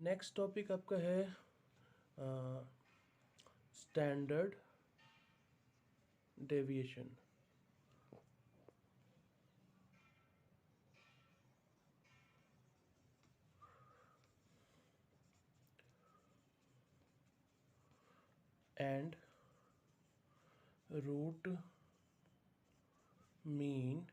Next topic आपका है standard deviation. And root mean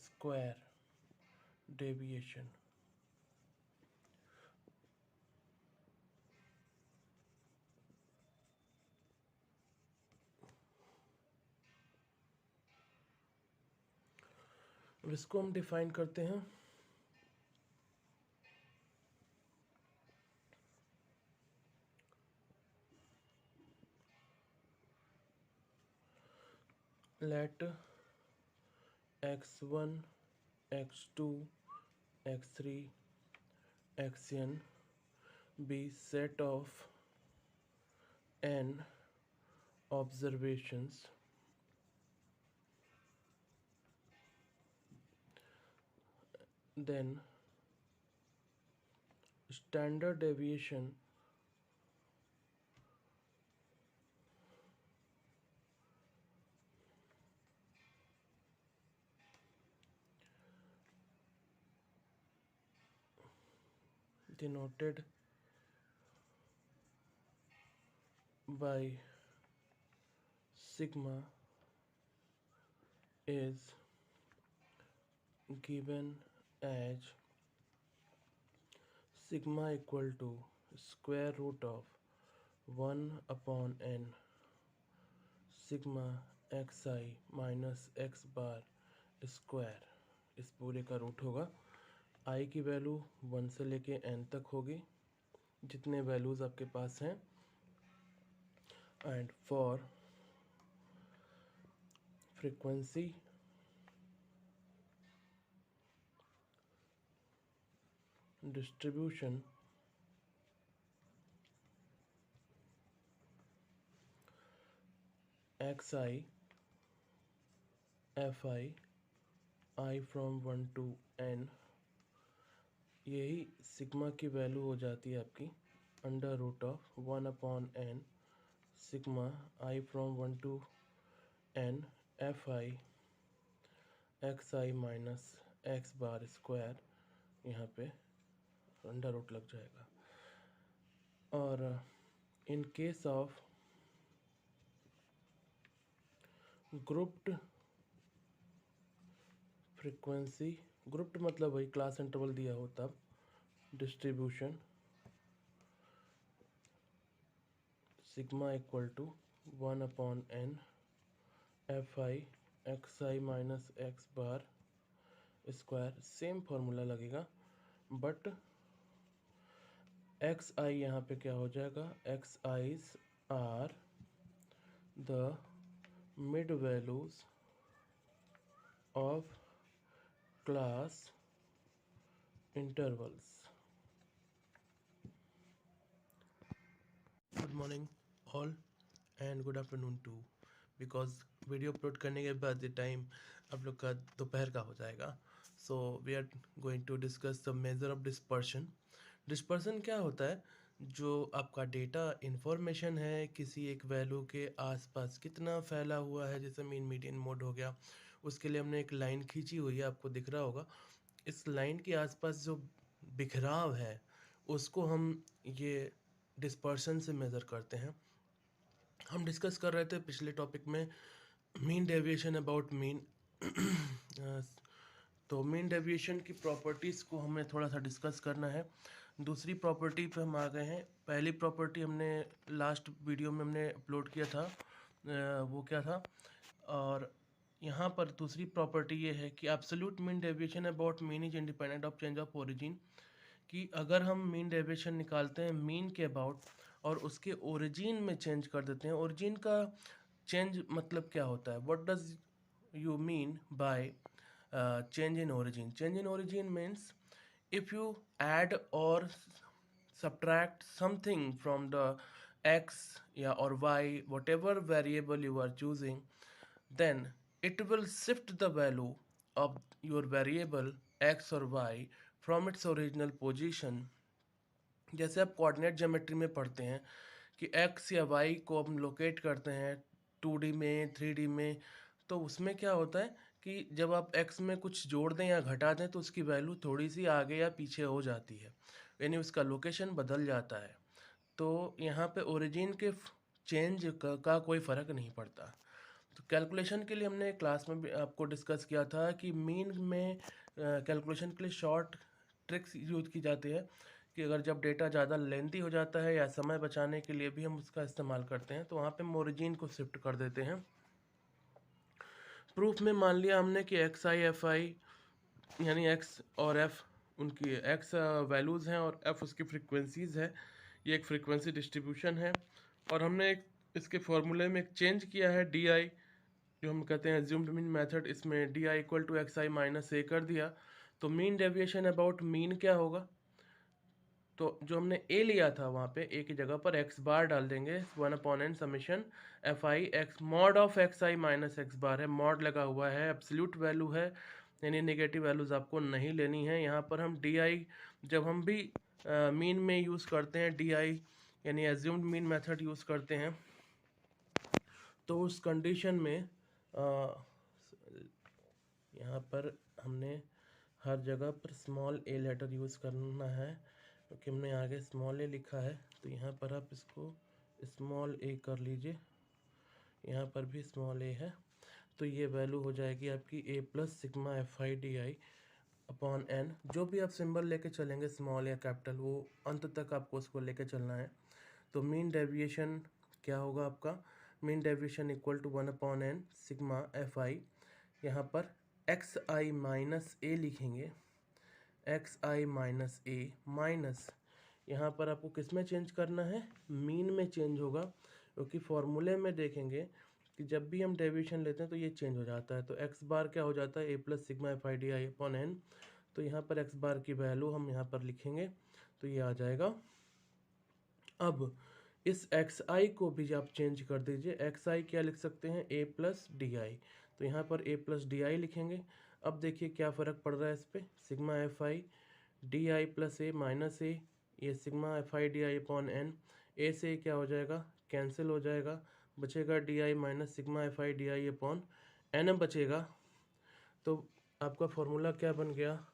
square deviation. इसको हम डिफाइन करते हैं let x1 x2 x3 xn be set of n observations then standard deviation denoted by sigma is given as sigma equal to square root of 1 upon n sigma xi minus x bar square. इस पूरे का root होगा। i की value 1 से लेके n तक होगी, जितने वैल्यूज़ आपके पास हैं। And for frequency distribution xi fi i from 1 to n, यही सिग्मा की वैल्यू हो जाती है आपकी under root of 1 upon n sigma i from 1 to n fi xi minus x bar square, यहाँ पे अंडर रूट लग जाएगा। और in case of grouped frequency, grouped मतलब वही क्लास इंटरवल दिया हो तब, distribution sigma equal to 1 upon n F I X I minus X bar square. Same formula लगेगा, बट एक्स आई यहाँ पे क्या हो जाएगा, X I's are the mid values of class intervals. Good morning all and good afternoon too, because video upload करने के बाद ये टाइम आप लोग का दोपहर का हो जाएगा। So we are going to discuss the measure of dispersion. Dispersion क्या होता है, जो आपका डेटा इन्फॉर्मेशन है किसी एक वैल्यू के आसपास कितना फैला हुआ है, जैसे मीन मीडियन मोड हो गया, उसके लिए हमने एक लाइन खींची हुई है, आपको दिख रहा होगा। इस लाइन के आसपास जो बिखराव है उसको हम ये डिस्पर्शन से मेज़र करते हैं। हम डिस्कस कर रहे थे पिछले टॉपिक में मीन डेविएशन अबाउट मीन। तो मीन डेविएशन की प्रॉपर्टीज़ को हमें थोड़ा सा डिस्कस करना है। दूसरी प्रॉपर्टी पे हम आ गए हैं। पहली प्रॉपर्टी हमने लास्ट वीडियो में हमने अपलोड किया था, वो क्या था, और यहाँ पर दूसरी प्रॉपर्टी ये है कि absolute mean deviation about mean is independent of change of origin. कि अगर हम मीन डेविएशन निकालते हैं मीन के अबाउट और उसके ओरिजिन में चेंज कर देते हैं, ओरिजिन का चेंज मतलब क्या होता है, what does you mean by change in origin? Change in origin means if you add or subtract something from the x or y, whatever variable you are choosing, then it will shift the value of your variable x or y from its original position. जैसे आप coordinate geometry में पढ़ते हैं कि x या Y को हम locate करते हैं 2D में 3D में, तो उसमें क्या होता है कि जब आप एक्स में कुछ जोड़ दें या घटा दें तो उसकी वैल्यू थोड़ी सी आगे या पीछे हो जाती है, यानी उसका लोकेशन बदल जाता है। तो यहाँ पे ओरिजिन के चेंज का कोई फ़र्क नहीं पड़ता। तो कैलकुलेशन के लिए हमने क्लास में भी आपको डिस्कस किया था कि मीन में कैलकुलेशन के लिए शॉर्ट ट्रिक्स यूज़ की जाती है कि अगर जब डेटा ज़्यादा लेंथी हो जाता है या समय बचाने के लिए भी हम उसका इस्तेमाल करते हैं, तो वहाँ पे हम ओरिजिन को शिफ्ट कर देते हैं। प्रूफ में मान लिया हमने कि एक्स आई एफ आई यानी एक्स और एफ उनकी एक्स वैल्यूज़ हैं और एफ उसकी फ्रीक्वेंसीज़ है। ये एक फ्रीक्वेंसी डिस्ट्रीब्यूशन है और हमने एक इसके फॉर्मूले में एक चेंज किया है डी आई, जो हम कहते हैं एज्यूम्ड मीन मेथड, इसमें D I equal to X I minus A कर दिया। तो मीन डेविएशन अबाउट मीन क्या होगा, तो जो हमने ए लिया था वहाँ पे ए की जगह पर एक्स बार डाल देंगे, 1/n summation F I X mod of X I minus X bar है, मॉड लगा हुआ है, एब्सोल्यूट वैल्यू है, यानी नेगेटिव वैल्यूज़ आपको नहीं लेनी है। यहाँ पर हम डी आई जब हम भी मीन में यूज़ करते हैं डी आई यानी एज्यूम्ड मीन मेथड यूज़ करते हैं, तो उस कंडीशन में यहाँ पर हमने हर जगह पर स्मॉल ए लेटर यूज़ करना है, क्योंकि हमने आगे स्मॉल ए लिखा है। तो यहाँ पर आप इसको स्मॉल ए कर लीजिए, यहाँ पर भी स्मॉल ए है। तो ये वैल्यू हो जाएगी आपकी A plus sigma F I D I upon N. जो भी आप सिंबल लेके चलेंगे स्मॉल या कैपिटल, वो अंत तक आपको उसको लेके चलना है। तो मीन डेविएशन क्या होगा आपका, mean deviation equal to 1/n sigma F I, यहाँ पर एक्स आई माइनस ए लिखेंगे, X I minus A minus, यहाँ पर आपको किस में चेंज करना है, मीन में चेंज होगा, क्योंकि फॉर्मूले में देखेंगे कि जब भी हम डेविएशन लेते हैं तो ये चेंज हो जाता है। तो एक्स बार क्या हो जाता है, A plus sigma F I D I upon N. तो यहाँ पर एक्स बार की वैल्यू हम यहाँ पर लिखेंगे, तो ये आ जाएगा। अब इस एक्स आई को भी आप चेंज कर दीजिए, एक्स आई क्या लिख सकते हैं, ए प्लस डी आई। तो यहाँ पर ए प्लस डी आई लिखेंगे। अब देखिए क्या फ़र्क पड़ रहा है इस पर, sigma F I D I plus A minus A, ये sigma F I D I upon N, A से क्या हो जाएगा, कैंसिल हो जाएगा, बचेगा D I minus sigma F I D I upon N बचेगा। तो आपका फॉर्मूला क्या बन गया,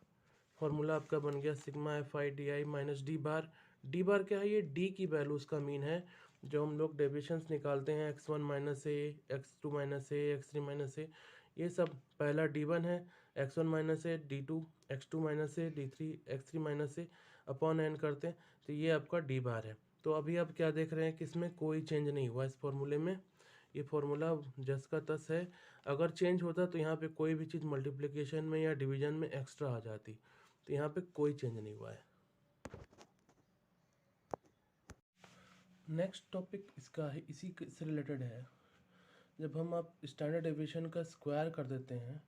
फॉर्मूला आपका बन गया sigma F I D I minus D bar. D बार क्या है, ये डी की वैल्यू उसका मीन है। जो हम लोग डेविएशंस निकालते हैं x1 minus A, x2 minus A, x3 minus A, ये सब पहला d1 है, x1 माइनस ए, d2, x2 माइनस ए, d3, x3 माइनस ए अपॉन n करते हैं, तो ये आपका डी बार है। तो अभी आप क्या देख रहे हैं कि इसमें कोई चेंज नहीं हुआ इस फॉर्मूले में, ये फॉर्मूला जस का तस है। अगर चेंज होता तो यहाँ पे कोई भी चीज़ मल्टीप्लिकेशन में या डिवीजन में एक्स्ट्रा आ जाती, तो यहाँ पे कोई चेंज नहीं हुआ है। नेक्स्ट टॉपिक इसका है, इसी से रिलेटेड है। जब हम आप स्टैंडर्ड डेविएशन का स्क्वायर कर देते हैं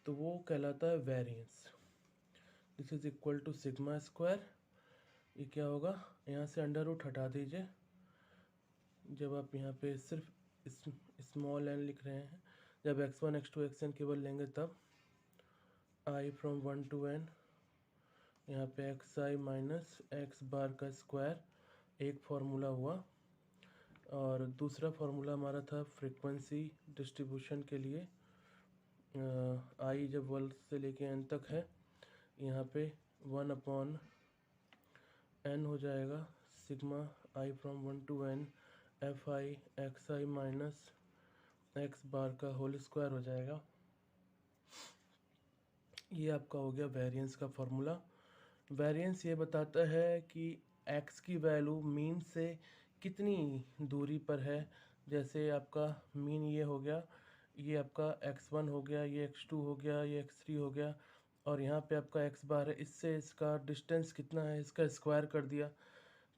तो वो कहलाता है variance. This is equal to sigma square. ये क्या होगा, यहाँ से अंडर रूट हटा दीजिए, जब आप यहाँ पे सिर्फ स्मॉल एन लिख रहे हैं, जब x1 x2 xn केवल लेंगे तब i फ्रॉम 1 to n, यहाँ पे x I minus X bar का स्क्वायर एक फार्मूला हुआ, और दूसरा फार्मूला हमारा था फ्रीक्वेंसी डिस्ट्रीब्यूशन के लिए, आई जब 1 से लेके n तक है, यहाँ पे 1/n हो जाएगा sigma I from 1 to n F I X I minus X bar का होल स्क्वायर हो जाएगा। ये आपका हो गया वेरिएंस का फॉर्मूला। वेरिएंस ये बताता है कि x की वैल्यू मीन से कितनी दूरी पर है। जैसे आपका मीन ये हो गया, ये आपका x1 हो गया, ये x2 हो गया, ये x3 हो गया, और यहाँ पे आपका x बार है, इससे इसका डिस्टेंस कितना है, इसका स्क्वायर कर दिया।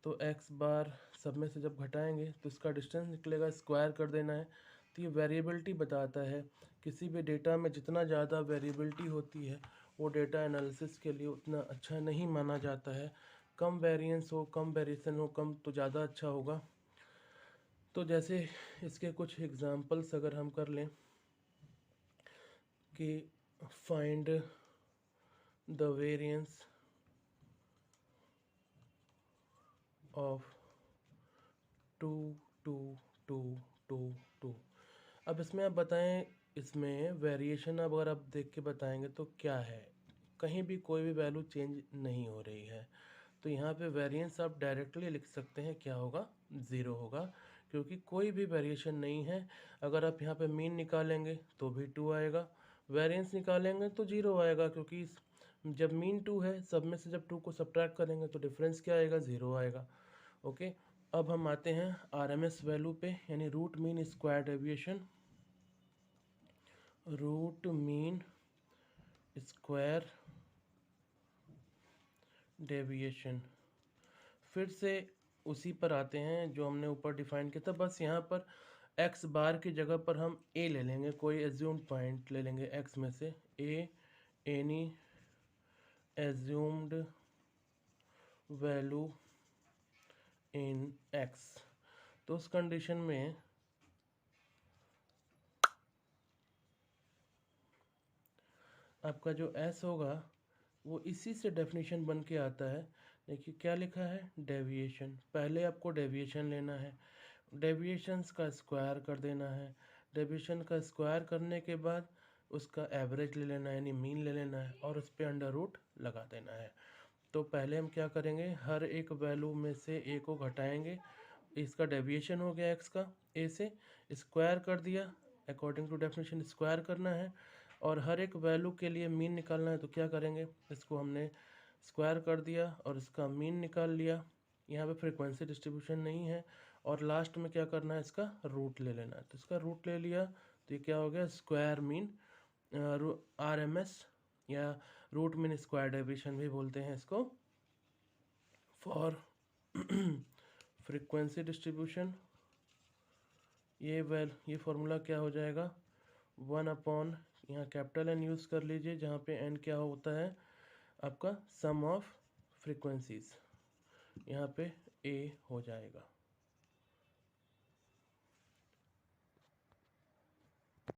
तो x बार सब में से जब घटाएंगे तो इसका डिस्टेंस निकलेगा, स्क्वायर कर देना है। तो ये वेरिएबिलिटी बताता है, किसी भी डेटा में जितना ज़्यादा वेरिएबिलिटी होती है वो डेटा एनालिसिस के लिए उतना अच्छा नहीं माना जाता है। कम वेरिएंस हो, कम वेरिएशन हो, कम तो ज़्यादा अच्छा होगा। तो जैसे इसके कुछ एग्जांपल्स अगर हम कर लें कि फाइंड द वेरिएंस ऑफ 2 2 2 2 2। अब इसमें आप बताएं, इसमें वेरिएशन अब अगर आप देख के बताएंगे तो क्या है, कहीं भी कोई भी वैल्यू चेंज नहीं हो रही है, तो यहाँ पे वेरिएंस आप डायरेक्टली लिख सकते हैं, क्या होगा, ज़ीरो होगा, क्योंकि कोई भी वेरिएशन नहीं है। अगर आप यहाँ पे मीन निकालेंगे तो भी 2 आएगा, वेरिएंस निकालेंगे तो 0 आएगा, क्योंकि जब मीन 2 है, सब में से जब 2 को सब्ट्रैक्ट करेंगे तो डिफरेंस क्या आएगा, 0 आएगा। ओके, अब हम आते हैं आरएमएस वैल्यू पे, यानी root mean square deviation. Root mean square deviation, फिर से उसी पर आते हैं जो हमने ऊपर डिफाइन किया था, बस यहाँ पर एक्स बार की जगह पर हम ए ले लेंगे, कोई एज्यूम्ड पॉइंट ले लेंगे एक्स में से, A any assumed value in X. तो उस कंडीशन में आपका जो एस होगा वो इसी से डेफिनेशन बन के आता है। देखिए क्या लिखा है, डेविएशन, पहले आपको डेविएशन लेना है, डेविएशंस का स्क्वायर कर देना है, डेविएशन का स्क्वायर करने के बाद उसका एवरेज ले लेना है, यानी मीन ले लेना है, और उस पर अंडर रूट लगा देना है। तो पहले हम क्या करेंगे, हर एक वैल्यू में से ए को घटाएंगे, इसका डेविएशन हो गया एक्स का, ए से स्क्वायर कर दिया, अकॉर्डिंग टू डेफिनेशन स्क्वायर करना है, और हर एक वैल्यू के लिए मीन निकालना है, तो क्या करेंगे, इसको हमने स्क्वायर कर दिया और इसका मीन निकाल लिया। यहाँ पे फ्रीक्वेंसी डिस्ट्रीब्यूशन नहीं है, और लास्ट में क्या करना है, इसका रूट ले लेना है, तो इसका रूट ले लिया, तो ये क्या हो गया, स्क्वायर मीन, आरएमएस या रूट मीन स्क्वायर डेविएशन भी बोलते हैं इसको, फॉर फ्रीक्वेंसी डिस्ट्रीब्यूशन। ये फॉर्मूला क्या हो जाएगा, 1/, यहाँ कैपिटल एन यूज़ कर लीजिए, जहाँ पे एन क्या होता है आपका सम ऑफ फ्रीक्वेंसीज, यहाँ पे ए हो जाएगा।